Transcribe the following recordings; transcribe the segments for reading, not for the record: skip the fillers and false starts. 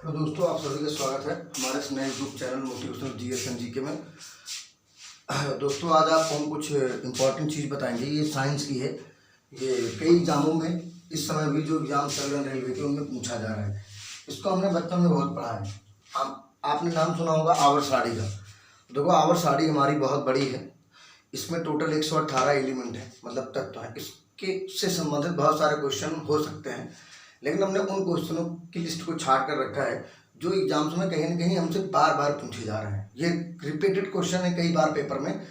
तो दोस्तों आप सभी का स्वागत है हमारे इस नए YouTube channel motivational GS and GK में। दोस्तों आज आपको हम कुछ इम्पोर्टेंट चीज़ बताएंगे। ये साइंस की है। ये कई एग्जामों में इस समय भी जो एग्जाम चल रहे हैं रेलवे के उनमें पूछा जा रहा है। इसको हमने बचपन में बहुत पढ़ा है। आपने नाम सुना होगा आवर्त सारणी का। देखो आवर्त सारणी हमारी बहुत बड़ी है। इसमें टोटल 118 एलिमेंट है, मतलब तत्व है। इसके से संबंधित बहुत सारे क्वेश्चन हो सकते हैं, लेकिन हमने उन क्वेश्चनों की लिस्ट को छाट कर रखा है जो एग्जाम्स में कहीं ना कहीं हमसे बार बार पूछे जा रहे हैं। ये रिपीटेड क्वेश्चन है कई बार पेपर में,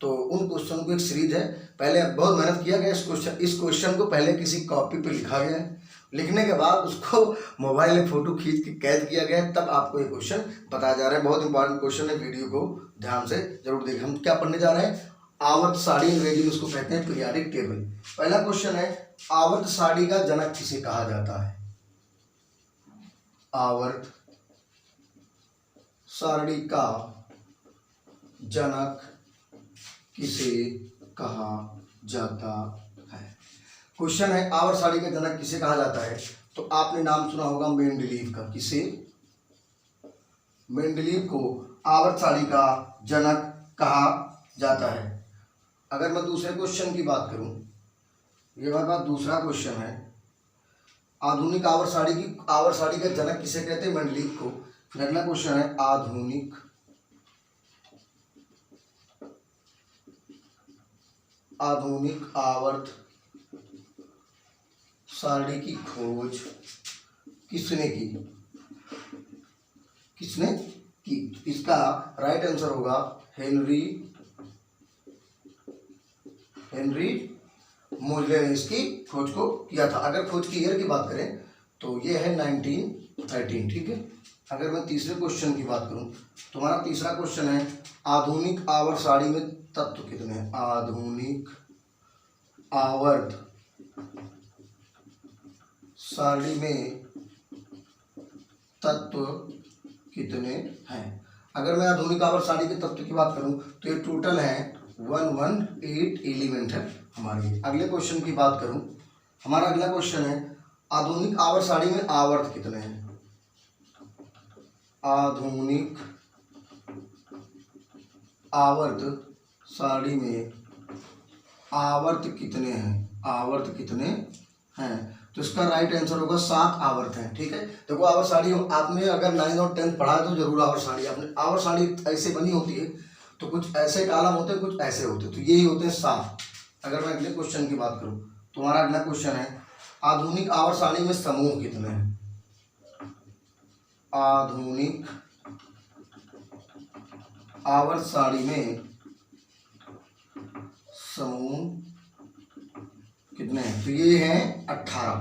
तो उन क्वेश्चन को एक सीरीज है। पहले बहुत मेहनत किया गया इस क्वेश्चन को पहले किसी कॉपी पे लिखा गया है, लिखने के बाद उसको मोबाइल में फोटो खींच के कैद किया गया है, तब आपको ये क्वेश्चन बताया जा रहा है। बहुत इंपॉर्टेंट क्वेश्चन है, वीडियो को ध्यान से जरूर देखें। हम क्या पढ़ने जा रहे हैं? आवर्त सारणी, अंग्रेजी में उसको कहते हैं पीरियाडिक टेबल। पहला क्वेश्चन है, आवर्त सारणी का जनक किसे कहा जाता है? आवर्त सारणी का जनक किसे कहा जाता है? क्वेश्चन है आवर्त सारणी का जनक किसे कहा जाता है, तो आपने नाम सुना होगा मेंडलीव का। किसे? मेंडलीव को आवर्त सारणी का जनक कहा जाता है। अगर मैं दूसरे क्वेश्चन की बात करूं, ये हमारे पास दूसरा क्वेश्चन है, आधुनिक आवर्त सारणी का जनक किसे कहते हैं? मेंडलीव को। फिर अगला क्वेश्चन है, आधुनिक आवर्त सारणी की खोज किसने की? किसने की? इसका राइट आंसर होगा हेनरी मोजले ने इसकी खोज को किया था। अगर खोज की ईयर की बात करें तो ये है 1913, ठीक है। अगर मैं तीसरे क्वेश्चन की बात करूं तो हमारा तीसरा क्वेश्चन है, आधुनिक आवर्त सारणी में तत्व कितने हैं? आधुनिक आवर्त सारणी में तत्व कितने हैं? अगर मैं आधुनिक आवर्त सारणी के तत्व की बात करूं तो ये टोटल है 118 एलिमेंट है हमारे। अगले क्वेश्चन की बात करूं, हमारा अगला क्वेश्चन है, आधुनिक आवर्त सारणी में आवर्त कितने हैं? आधुनिक आवर्त सारणी में आवर्त कितने हैं? आवर्त कितने हैं? तो इसका राइट आंसर होगा 7 आवर्त हैं, ठीक है। देखो आवर्त सारणी आपने अगर 9 और 10 पढ़ा है तो जरूर आवर्त सारणी आपने आवर्त सारणी ऐसे बनी होती है, तो कुछ ऐसे कॉलम होते हैं, कुछ ऐसे होते हैं, तो यही होते हैं 7। अगर मैं अगले क्वेश्चन की बात करूं, तुम्हारा अगला क्वेश्चन है, आधुनिक आवर्त सारणी में समूह कितने हैं? आधुनिक आवर्त सारणी में समूह कितने हैं? तो ये हैं 18।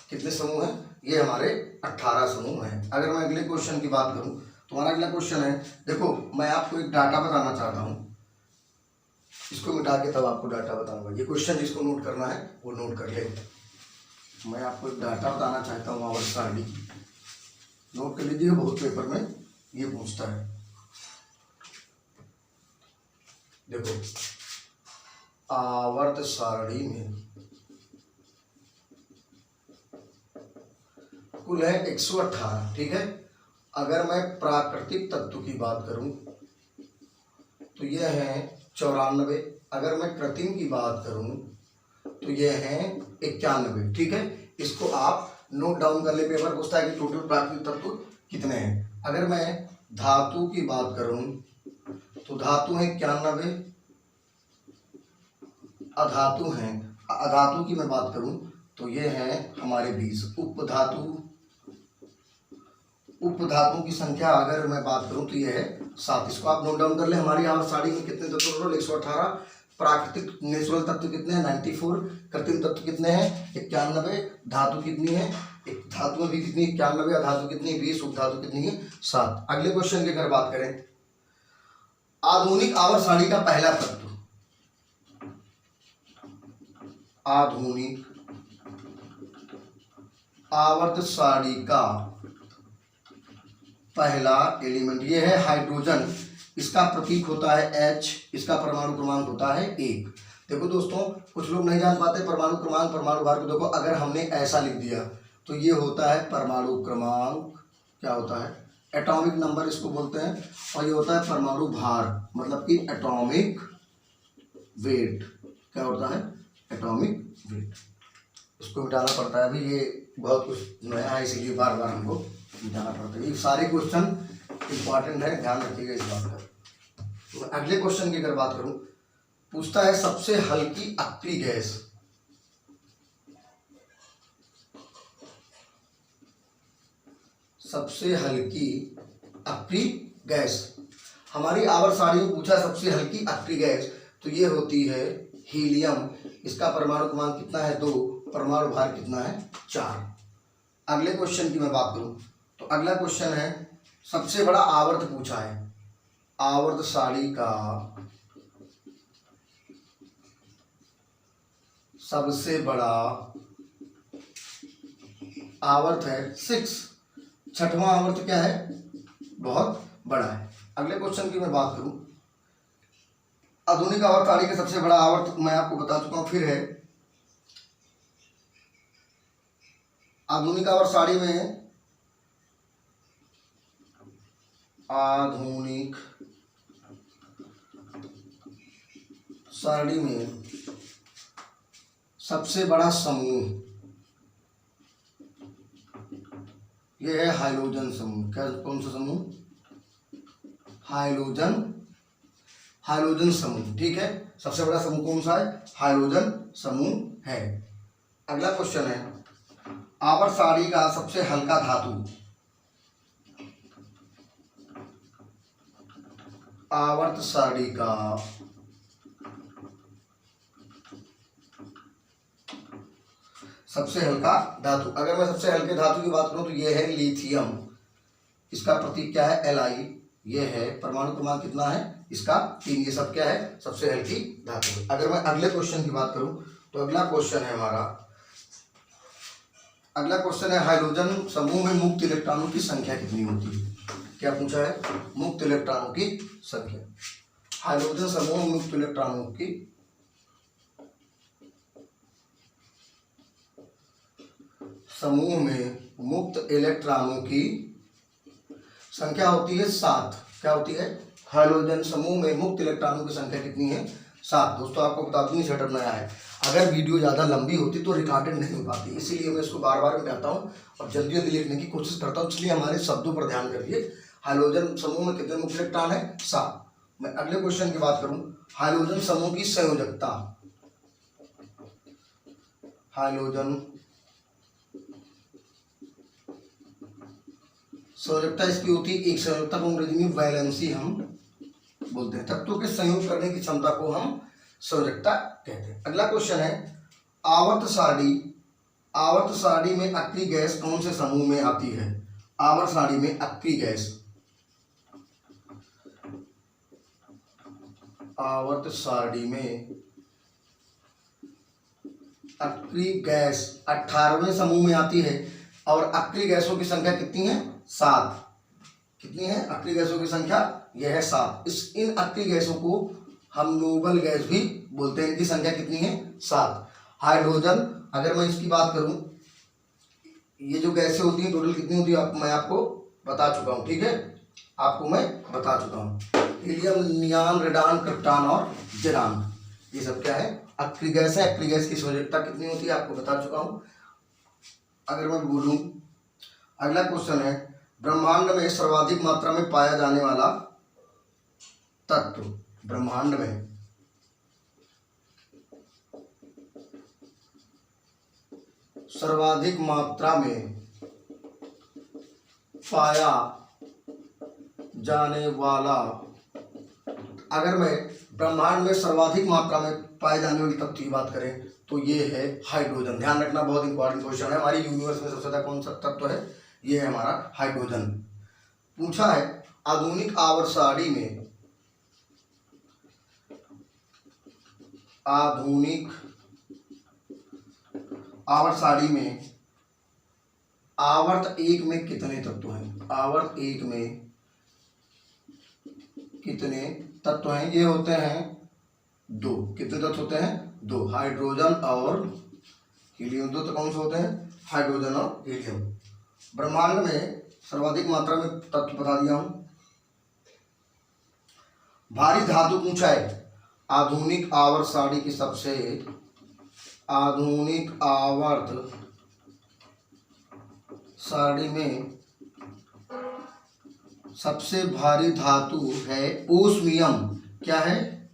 कितने समूह हैं? ये हमारे 18 समूह हैं। अगर मैं अगले क्वेश्चन की बात करूं, तुम्हारा अगला क्वेश्चन है, देखो मैं आपको एक डाटा बताना चाहता हूं, इसको मिटा के तब आपको डाटा बताऊंगा। ये क्वेश्चन जिसको नोट करना है वो नोट कर ले। मैं आपको एक डाटा बताना चाहता हूं आवर्त सारणी, नोट कर लीजिए, बहुत पेपर में ये पूछता है। देखो आवर्त सारणी में कुल है 118, ठीक है। अगर मैं प्राकृतिक तत्व की बात करूं तो यह है 94। अगर मैं कृत्रिम की बात करूं तो यह है 91, ठीक है। इसको आप नोट डाउन कर ले, पेपर पूछता है कि टोटल प्राकृतिक तत्व कितने हैं। अगर मैं धातु की बात करूं तो धातु है 91, अधातु हैं, अधातु की मैं बात करूं तो ये है हमारे 20। उपधातुओं की संख्या अगर मैं बात करूं तो ये है 7। इसको आप नोट डाउन कर ले। हमारी आवर्त सारणी में कितने तत्व टोटल? 118। प्राकृतिक नेचुरल तत्व कितने हैं? 94। कृत्रिम तत्व कितने हैं? 91। धातु कितनी है? एक धातु में भी कितनी? 91। अधातु कितनी? 20। उपधातु कितनी है? 7। अगले क्वेश्चन की अगर बात करें, आधुनिक आवर्त सारणी का पहला तत्व, आधुनिक आवर्त सारणी का पहला एलिमेंट ये है हाइड्रोजन। इसका प्रतीक होता है H, इसका परमाणु क्रमांक होता है 1। देखो दोस्तों, कुछ लोग नहीं जान पाते परमाणु क्रमांक, परमाणु भार को। देखो अगर हमने ऐसा लिख दिया तो ये होता है परमाणु क्रमांक क्या होता है, एटॉमिक नंबर इसको बोलते हैं, और ये होता है परमाणु भार, मतलब कि एटॉमिक वेट। क्या होता है, एटॉमिक वेट। इसको मिटाना पड़ता है, अभी ये बहुत कुछ नया है इसीलिए बार बार हमको मिटाना पड़ता है। ये सारे क्वेश्चन इंपॉर्टेंट है, ध्यान रखिएगा इस बात का। तो अगले क्वेश्चन की अगर बात करूं, पूछता है सबसे हल्की अक्रिय गैस। सबसे हल्की अक्रिय गैस, हमारी आवर्त सारणी में पूछा सबसे हल्की अक्रिय गैस, तो ये होती है हीलियम। इसका परमाणु क्रमांक कितना है, 2, परमाणु भार कितना है, 4। अगले क्वेश्चन की मैं बात करूं तो अगला क्वेश्चन है सबसे बड़ा आवर्त पूछा है, आवर्त सारणी का सबसे बड़ा आवर्त है 6, छठवां आवर्त क्या है, बहुत बड़ा है। अगले क्वेश्चन की मैं बात करूं, आधुनिक आवर्त सारणी का सबसे बड़ा आवर्त मैं आपको बता चुका हूं, फिर है आधुनिक आवर्त सारणी में, आधुनिक सारणी में सबसे बड़ा समूह यह है हाइड्रोजन समूह। क्या, कौन सा समूह, हाइड्रोजन समूह, ठीक है। सबसे बड़ा समूह कौन सा है, हाइड्रोजन समूह है। अगला क्वेश्चन है आवर्त सारणी का सबसे हल्का धातु, आवर्त सारणी का सबसे हल्का धातु, अगर मैं सबसे हल्के धातु की बात करूं तो यह है लिथियम। इसका प्रतीक क्या है, Li। यह है परमाणु क्रमांक कितना है इसका, 3। ये सब क्या है, सबसे हल्की धातु। अगर मैं अगले क्वेश्चन की बात करूं तो अगला क्वेश्चन है हमारा, अगला क्वेश्चन है हाइड्रोजन समूह में मुक्त इलेक्ट्रॉनों की संख्या कितनी होती है। क्या पूछा है, मुक्त इलेक्ट्रॉनों की संख्या। हाइड्रोजन समूह में मुक्त इलेक्ट्रॉनों की संख्या होती है 7। क्या होती है, हाइड्रोजन समूह में मुक्त इलेक्ट्रॉनों की संख्या कितनी है, 7। दोस्तों आपको बता दूं सेटअप नया है, अगर वीडियो ज़्यादा लंबी होती तो रिकॉर्डेड नहीं हो पाती, इसीलिए मैं इसको बार बार मिटाता हूँ और जल्दी जल्दी लिखने की कोशिश करता हूँ। इसलिए हमारे शब्दों पर ध्यान करिए। हाइड्रोजन समूह में कितने मुक्त इलेक्ट्रॉन है, 7। मैं अगले क्वेश्चन की बात करूँ, हाइड्रोजन समूह की संयोजकता, हाइड्रोजन संयोजकता इसकी होती है, एक संयोजकता को अंग्रेजी में वैलेंसी हम बोलते हैं। तत्वों के संयोग करने की क्षमता को हम संयोजकता कहते हैं। अगला क्वेश्चन है आवर्त सारणी में अक्रिय गैस कौन से समूह में आती है। आवर्त सारणी में अक्रिय गैस, आवर्त सारणी में अक्रिय गैस 18वें समूह में आती है, और अक्रिय गैसों की संख्या कितनी है, 7। कितनी है अक्रिय गैसों की संख्या, यह है 7। इन अक्रिय गैसों को हम नोबल गैस भी बोलते हैं। इनकी संख्या कितनी है, 7। हाइड्रोजन, अगर मैं इसकी बात करूं, ये जो गैसें होती हैं टोटल कितनी होती है, मैं आपको बता चुका हूं, ठीक है, आपको मैं बता चुका हूं। हीलियम, नियान, रेडान, क्रिप्टॉन और जेरान, ये सब क्या है, अक्रिय गैस है। अक्रिय गैस की संयोजकता कितनी होती है आपको बता चुका हूं। अगर मैं बोलूं, अगला क्वेश्चन है ब्रह्मांड में सर्वाधिक मात्रा में पाया जाने वाला तत्व। ब्रह्मांड में सर्वाधिक मात्रा में पाया जाने वाला, अगर मैं ब्रह्मांड में सर्वाधिक मात्रा में पाए जाने वाले तत्व की बात करें तो ये है हाइड्रोजन। ध्यान रखना, बहुत इंपॉर्टेंट क्वेश्चन है। हमारी यूनिवर्स में सबसे ज्यादा कौन सा तत्व है, ये है हमारा हाइड्रोजन। पूछा है आधुनिक आवर्त सारणी में, आधुनिक आवर्त सारणी में आवर्त 1 में कितने तत्व हैं। आवर्त 1 में कितने तत्व हैं, ये होते हैं 2। कितने तत्व होते हैं, 2, हाइड्रोजन और हीलियम। 2 तो कौन से होते हैं, हाइड्रोजन और हीलियम। ब्रह्मांड में सर्वाधिक मात्रा में तत्व बता दिया हूं। भारी धातु पूछा है, आधुनिक आवर्त सारणी की सबसे आधुनिक आवर्त सारणी में सबसे भारी धातु है ओस्मियम। क्या है?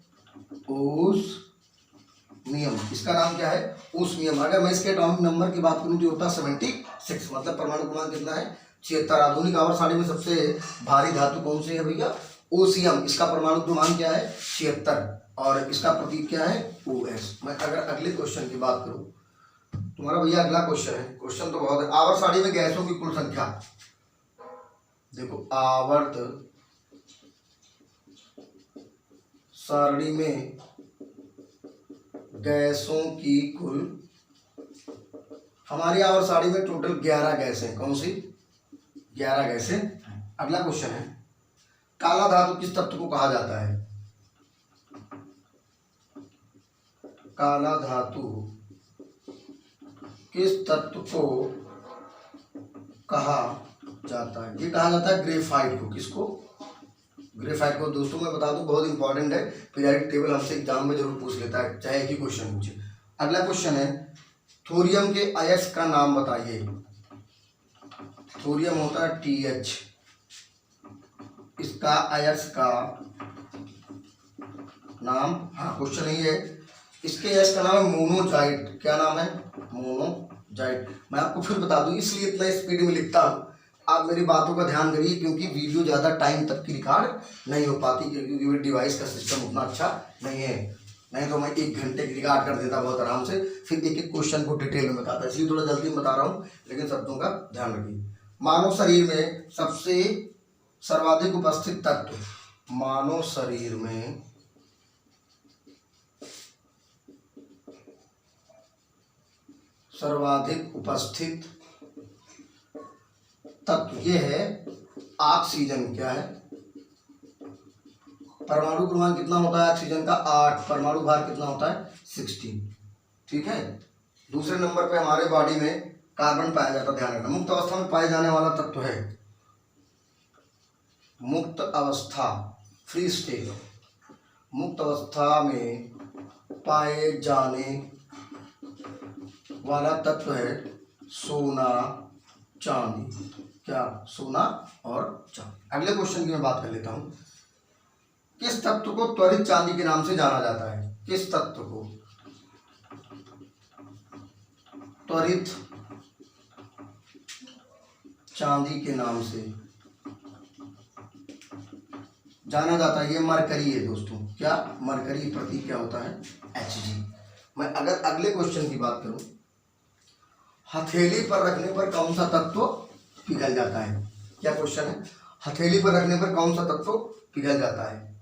ओस्मियम। इसका नाम क्या है? ओस्मियम। अगर मैं इसके एटॉमिक नंबर की बात करूं तो होता है 76, मतलब परमाणु क्रमांक कितना है? 76। आधुनिक आवर्त सारणी में सबसे भारी धातु कौन सी है भैया? ओसियम। इसका परमाणु क्रमांक क्या है? 76 और इसका प्रतीक क्या है? OS। मैं अगर अगले क्वेश्चन की बात करूं, तुम्हारा भैया अगला क्वेश्चन है, क्वेश्चन तो बहुत है। आवर्त सारणी में गैसों की कुल संख्या, देखो आवर्त सारणी में गैसों की कुल, हमारी आवर्त सारणी में टोटल 11 गैसें। कौन सी? 11 गैसें। अगला क्वेश्चन है, काला धातु किस तत्व को कहा जाता है? काला धातु किस तत्व को कहा जाता है? ये कहा जाता है ग्रेफाइट को। किसको? ग्रेफाइट को। दोस्तों मैं बता दूं, बहुत इंपॉर्टेंट है, पीरियोडिक टेबल हमसे एग्जाम में जरूर पूछ लेता है, चाहे एक ही क्वेश्चन पूछे। अगला क्वेश्चन है, थोरियम के अयस्क का नाम बताइए। थोरियम होता है TH, इसका अयस्क का नाम, हाँ क्वेश्चन यही है, इसके अयस्क का नाम है मोनोजाइट। क्या नाम है? मोनोजाइट। मैं आपको फिर बता दूं, इसलिए इतना स्पीड में लिखता हूं, आप मेरी बातों का ध्यान करिए, क्योंकि वीडियो ज़्यादा टाइम तक की रिकॉर्ड नहीं हो पाती, क्योंकि डिवाइस का सिस्टम उतना अच्छा नहीं है। नहीं तो मैं 1 घंटे की रिकॉर्ड कर देता बहुत आराम से, फिर एक एक क्वेश्चन को डिटेल में बताता, इसलिए थोड़ा जल्दी में बता रहा हूँ, लेकिन शब्दों का ध्यान रखिए। मानव शरीर में सबसे सर्वाधिक उपस्थित तत्व, मानव शरीर में सर्वाधिक उपस्थित तत्व ये है ऑक्सीजन। क्या है? परमाणु क्रमांक कितना होता है ऑक्सीजन का? 8। परमाणु भार कितना होता है? 16। ठीक है। दूसरे नंबर पे हमारे बॉडी में कार्बन पाया जाता है, ध्यान रखना। मुक्त अवस्था में पाए जाने वाला तत्व है, मुक्त अवस्था, फ्री स्टेट, मुक्त अवस्था में पाए जाने वाला तत्व है सोना, चांदी। क्या? सोना और चांदी। अगले क्वेश्चन की मैं बात कर लेता हूं, किस तत्व को त्वरित चांदी के नाम से जाना जाता है? किस तत्व को त्वरित चांदी के नाम से जाना जाता है? ये मरकरी है दोस्तों। क्या? मरकरी। प्रतीक क्या होता है? Hg। मैं अगर अगले क्वेश्चन की बात करूं, हथेली पर रखने पर कौन सा तत्व पिघल जाता है? क्या क्वेश्चन है? हथेली पर रखने पर कौन सा तत्व पिघल जाता है?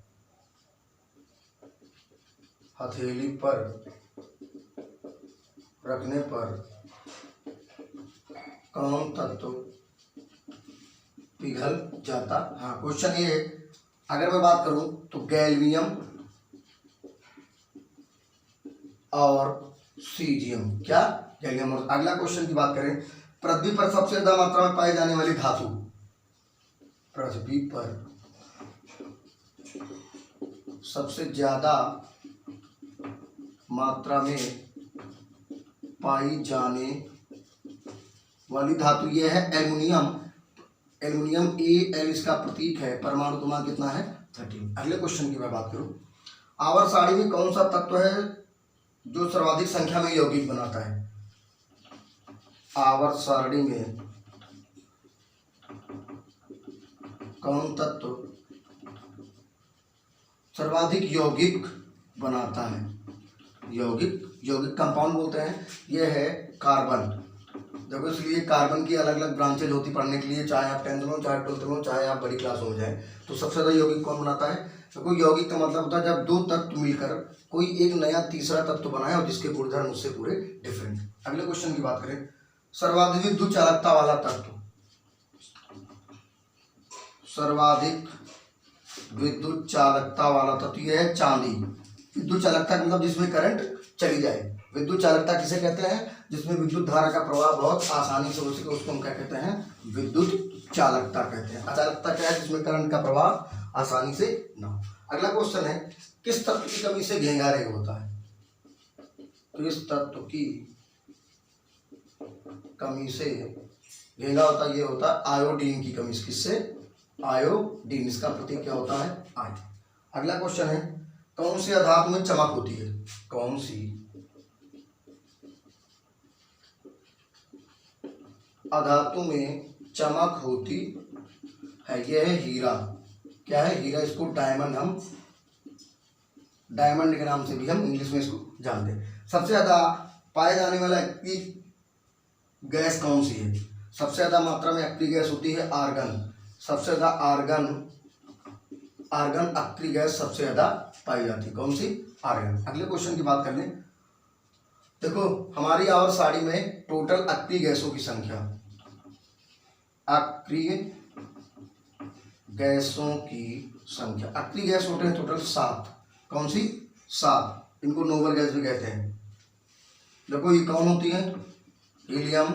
हथेली पर रखने पर कौन तत्व पिघल जाता? हाँ क्वेश्चन ये, अगर मैं बात करूं तो गैल्वियम और सीजियम। क्या? गैलियम। और अगला क्वेश्चन की बात करें, पृथ्वी पर सबसे ज्यादा मात्रा में पाई जाने वाली धातु, पृथ्वी पर सबसे ज्यादा मात्रा में पाई जाने वाली धातु यह है एल्युमिनियम। एल्युमिनियम Al इसका प्रतीक है, परमाणु क्रमांक कितना है? 13। अगले क्वेश्चन की मैं बात करूं, आवर्त सारणी में कौन सा तत्व है जो सर्वाधिक संख्या में यौगिक बनाता है? आवर्त सारणी में कौन तत्व सर्वाधिक यौगिक बनाता है? यौगिक कंपाउंड बोलते हैं, यह है कार्बन। देखो इसलिए कार्बन की अलग अलग ब्रांचेज होती पढ़ने के लिए, चाहे आप 10th में हो, चाहे 12th में हो, चाहे आप बड़ी क्लास में जाए। तो सबसे ज़्यादा यौगिक कौन बनाता है? तो यौगिक का मतलब होता है जब दो तत्व मिलकर कोई एक नया तीसरा तत्व बनाए और जिसके गुणधर्म उससे पूरे डिफरेंट। अगले क्वेश्चन की बात करें, सर्वाधिक विद्युत चालकता वाला तत्व, सर्वाधिक विद्युत चालकता वाला तत्व यह है चांदी। विद्युत चालकता मतलब जिसमें करंट चली जाए। विद्युत चालकता किसे कहते हैं? जिसमें विद्युत धारा का प्रवाह बहुत आसानी से हो सके उसको हम क्या कहते हैं, विद्युत चालकता कहते हैं। अचालकता क्या है, जिसमें करंट का प्रवाह आसानी से ना हो। अगला क्वेश्चन है, किस तत्व की कमी से घेंगा रेग होता है? किस तत्व की कमी से घेंगा होता है? ये होता है आयोडीन की कमी से। किससे? आयोडीन। इसका प्रतीक क्या होता है? आई। अगला क्वेश्चन है, कौन सी धातु में चमक होती है? कौन सी अधातु में चमक होती है? यह है हीरा। क्या है? हीरा। इसको डायमंड, हम डायमंड के नाम से भी हम इंग्लिश में इसको जानते हैं। सबसे ज्यादा पाए जाने वाला एक्टिव गैस कौन सी है? सबसे ज्यादा मात्रा में एक्टिव गैस होती है आर्गन। सबसे ज्यादा आर्गन एक्टिव गैस सबसे ज्यादा पाई जाती है। कौन सी? आर्गन। अगले क्वेश्चन की बात कर लें। देखो, हमारी आवर साड़ी में टोटल एक्टिव गैसों की संख्या, अक्रिय गैसों की संख्या, अक्रिय गैस होते हैं टोटल 7। कौन सी? 7। इनको नोबल गैस भी कहते हैं। देखो, ये कौन होती है? हीलियम,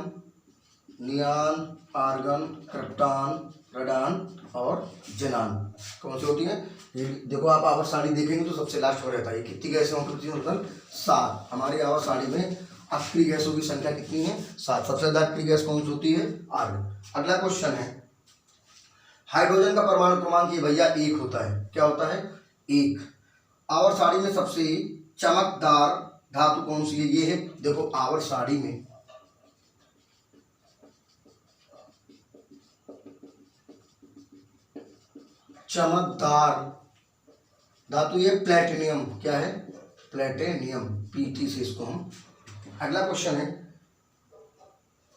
नियान, आर्गन, क्रिप्टॉन, रेडान और जेनान। कौन सी होती है? देखो, आप आवर साड़ी देखेंगे तो सबसे लास्ट हो रहता है। कितनी गैसें होती हैं? टोटल 7। हमारी आवर साड़ी में अक्रिय गैसों की संख्या कितनी है? 7। सबसे ज्यादा अक्रिय गैस कौन सी होती है? आर्गन। अगला क्वेश्चन है, हाइड्रोजन का परमाणु क्रमांक ये भैया 1 होता है। क्या होता है? 1। आवर साड़ी में सबसे चमकदार धातु कौन सी है? ये है, देखो, आवर साड़ी में चमकदार धातु ये प्लेटिनियम। क्या है? प्लेटिनियम। पीटी से इसको हम। अगला क्वेश्चन है,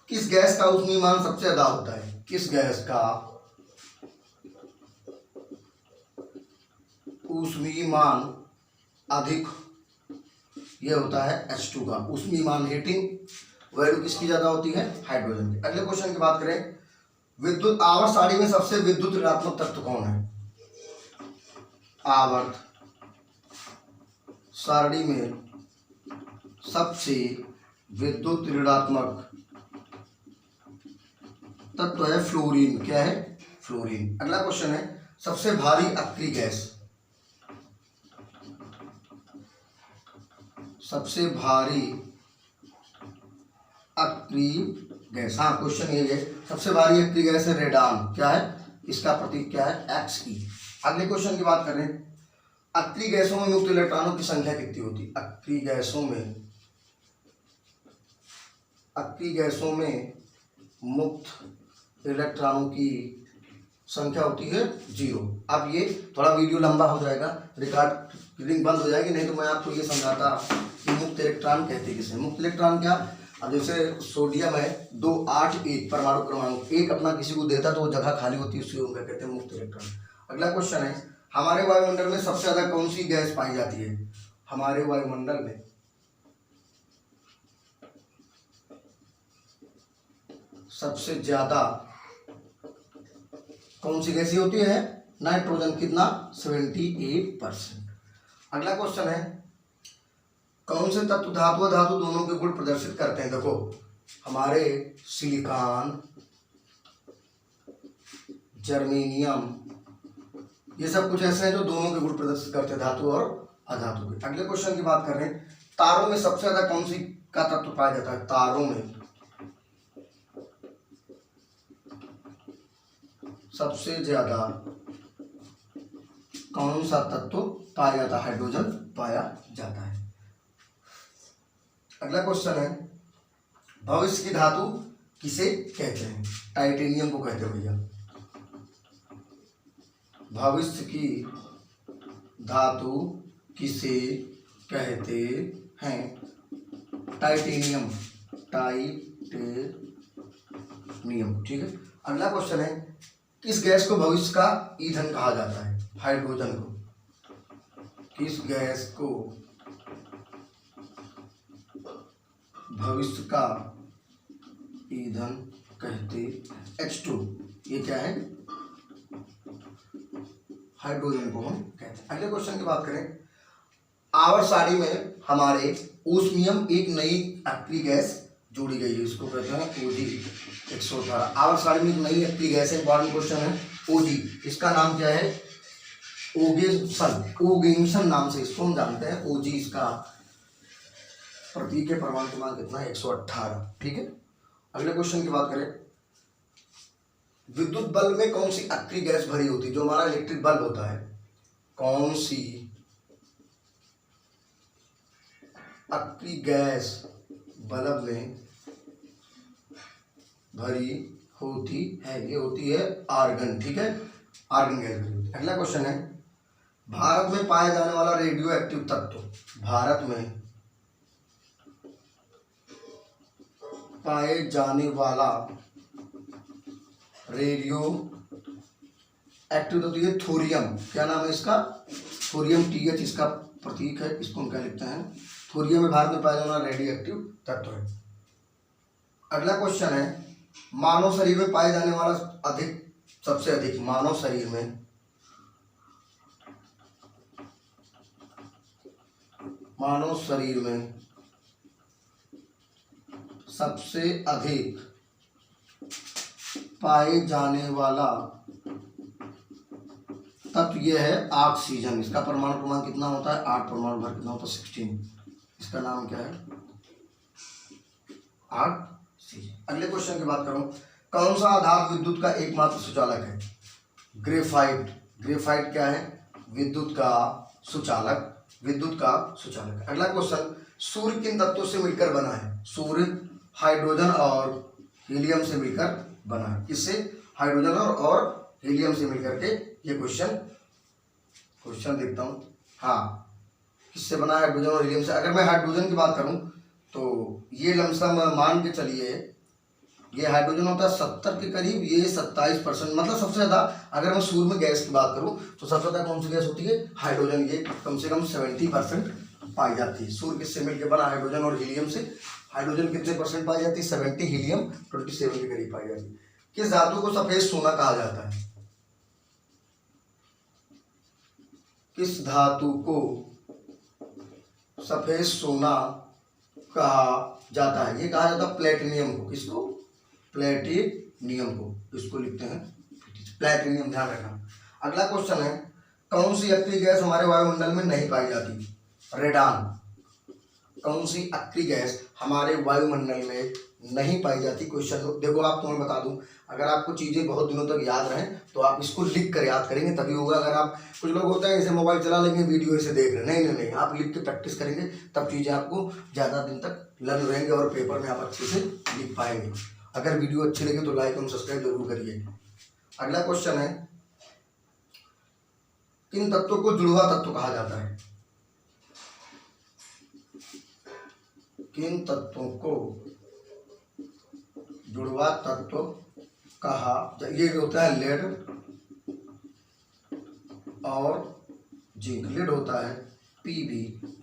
किस गैस का ऊष्मीमान सबसे ज्यादा होता है? किस गैस का ऊष्मीमान अधिक? यह होता है H2 का। ऊष्मीमान, हीटिंग वैल्यू किसकी ज्यादा होती है? हाइड्रोजन की। अगले क्वेश्चन की बात करें, विद्युत आवर्त सारणी में सबसे विद्युत ऋणात्मक तत्व कौन है? आवर्त सारणी में सबसे विद्युत ऋणात्मक तत्व है फ्लोरीन। क्या है? फ्लोरीन। अगला क्वेश्चन है, सबसे भारी अक्रिय गैस, सबसे भारी अक्रिय गैस। हाँ, क्वेश्चन ये है, सबसे भारी अक्रिय गैस है रेडान। क्या है? इसका प्रतीक क्या है? Xe। अगले क्वेश्चन की बात करें, अक्रिय गैसों में मुक्त इलेक्ट्रॉनों की संख्या कितनी होती? अक्रिय गैसों में मुक्त इलेक्ट्रॉनों की संख्या होती है 0। अब ये थोड़ा वीडियो लंबा हो जाएगा, रिकॉर्डिंग बंद हो जाएगी, नहीं तो मैं आपको ये समझाता कि मुक्त इलेक्ट्रॉन कहते किसे। मुक्त इलेक्ट्रॉन क्या? अब जैसे सोडियम है 281 परमाणु क्रमांक 1 अपना किसी को देता तो वो जगह खाली होती है, उसी को कहते हैं मुक्त इलेक्ट्रॉन। अगला क्वेश्चन है, हमारे वायुमंडल में सबसे ज्यादा कौन सी गैस पाई जाती है? हमारे वायुमंडल में सबसे ज्यादा कौन सी गैस होती है? नाइट्रोजन। कितना? 78%। अगला क्वेश्चन है, कौन से तत्व धातु व धातु दोनों के गुण प्रदर्शित करते हैं? देखो, हमारे सिलिकॉन, जर्मेनियम, ये सब कुछ ऐसे हैं जो दोनों के गुण प्रदर्शित करते हैं, धातु और अधातु के। अगले क्वेश्चन की बात कर रहे हैं, तारों में सबसे ज्यादा कौन सी का तत्व पाया जाता है? तारों में सबसे ज्यादा कौन सा तत्व पाया जाता है? हाइड्रोजन पाया जाता है। अगला क्वेश्चन है, भविष्य की धातु किसे कहते हैं? टाइटेनियम को कहते हैं भैया। भविष्य की धातु किसे कहते हैं? टाइटेनियम। टाइटेनियम। ठीक है। अगला क्वेश्चन है, किस गैस को भविष्य का ईंधन कहा जाता है? हाइड्रोजन को। किस गैस को भविष्य का ईंधन कहते? H2। ये क्या है? हाइड्रोजन को हम कहते हैं। अगले क्वेश्चन की बात करें, आवर्त सारणी में हमारे ओस्मियम एक नई अक्रिय गैस जोड़ी गई है, इसको कहते हैं ओजी 118। आवर्त सारणी में नई एक्टिव गैस है, इंपॉर्टेंट क्वेश्चन है। ओजी, इसका नाम क्या है? ओगेन्सन नाम से इसको हम जानते हैं। ओजी इसका प्रतीक है, परमाणु क्रमांक कितना है? 118। ठीक है, अगले क्वेश्चन की बात करें, विद्युत बल्ब में कौन सी अक्रिय गैस भरी होती है? जो हमारा इलेक्ट्रिक बल्ब होता है, कौन सी अक्रिय गैस बल्ब में भरी होती है? ये होती है आर्गन। ठीक है, आर्गन गैस भरी होती है। अगला क्वेश्चन है, भारत में पाया जाने वाला रेडियो एक्टिव तत्व, भारत में पाए जाने वाला रेडियो एक्टिव तत्व ये थोरियम, क्या नाम है इसका? थोरियम, TH इसका प्रतीक है, इसको हम क्या लिखते हैं? थोरियम में भारत में पाया जाने वाला रेडियो एक्टिव तत्व है। अगला क्वेश्चन है, मानव शरीर में पाए जाने वाला सबसे अधिक मानव शरीर में सबसे अधिक पाए जाने वाला तत्व यह है ऑक्सीजन। इसका परमाणु क्रमांक कितना होता है? 8 परमाणु भर कितना होता है? 16। इसका नाम क्या है? ऑक्सीजन। अगले क्वेश्चन की बात करूं, कौन सा आधार विद्युत का एकमात्र सुचालक है? ग्रेफाइट। ग्रेफाइट क्या है? विद्युत का सुचालक, विद्युत का सुचालक। अगला क्वेश्चन, सूर्य किन तत्वों से मिलकर बना है? सूर्य हाइड्रोजन और हीलियम से मिलकर बना है। किससे? हाइड्रोजन और हीलियम से मिलकर के। ये क्वेश्चन देखता हूँ। हाँ, किससे बना है? हाइड्रोजन और हीलियम से। अगर मैं हाइड्रोजन की बात करूँ तो ये लमसम मान के चलिए, ये हाइड्रोजन होता है 70 के करीब, ये 27%, मतलब सबसे ज़्यादा। अगर मैं सूर्य में गैस की बात करूँ तो सबसे ज़्यादा कौन सी गैस होती है? हाइड्रोजन। ये कम से कम 70% पाई जाती है। सूर्य किससे मिलकर बना? हाइड्रोजन और हीलियम से। हाइड्रोजन कितने परसेंट पाई जाती है? 70, हीलियम 27 के करीब पाई जाती है। किस धातु को सफेद सोना कहा जाता है? किस धातु को सफेद सोना कहा जाता है? ये कहा जाता है प्लेटिनियम को। किसको? प्लेटिनियम को। इसको लिखते हैं प्लेटिनियम, ध्यान रखना। अगला क्वेश्चन है, कौन सी अक्रिय गैस हमारे वायुमंडल में नहीं पाई जाती? रेडान। कौन सी अक्रिय गैस हमारे वायुमंडल में नहीं पाई जाती? क्वेश्चन देखो, आपको मैं बता दूं, अगर आपको चीज़ें बहुत दिनों तक याद रहें तो आप इसको लिख कर याद करेंगे तभी होगा। अगर आप, कुछ लोग होते हैं ऐसे मोबाइल चला लेंगे, वीडियो ऐसे देख रहे हैं, नहीं, आप लिख के प्रैक्टिस करेंगे तब चीज़ें आपको ज़्यादा दिन तक लर्न रहेंगे और पेपर में आप अच्छे से लिख पाएंगे। अगर वीडियो अच्छी लगे तो लाइक और सब्सक्राइब जरूर करिए। अगला क्वेश्चन है, किन तत्वों को जुड़वा तत्व कहा जाता है? किन तत्वों को जुड़वा तत्व कहा? ये होता है लेड और जिंक। लेड होता है Pb,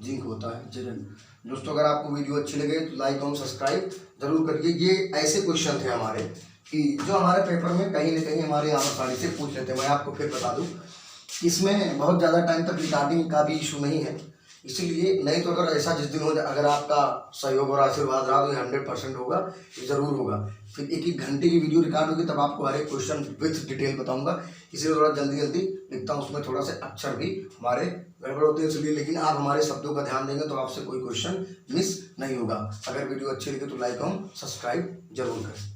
जिंक होता है Zn। दोस्तों, अगर आपको वीडियो अच्छी लगे तो लाइक और सब्सक्राइब जरूर करिए। ये ऐसे क्वेश्चन थे हमारे कि जो हमारे पेपर में कहीं न कहीं हमारे आसानी से पूछ लेते हैं। मैं आपको फिर बता दूं, इसमें बहुत ज़्यादा टाइम तक रिकॉर्डिंग का भी इशू नहीं है, इसलिए नहीं तो अगर ऐसा जिस दिन हो जाए, अगर आपका सहयोग और आशीर्वाद रहा तो ये 100% होगा, ये ज़रूर होगा। फिर 1-1 घंटे की वीडियो रिकॉर्ड होगी, तब आपको हर एक क्वेश्चन विथ डिटेल बताऊंगा। इसलिए थोड़ा जल्दी लिखता हूँ, उसमें थोड़ा से अक्षर भी हमारे गड़बड़ होते हैं इसलिए, लेकिन आप हमारे शब्दों का ध्यान देंगे तो आपसे कोई क्वेश्चन मिस नहीं होगा। अगर वीडियो अच्छी लगे तो लाइक और सब्सक्राइब जरूर करें।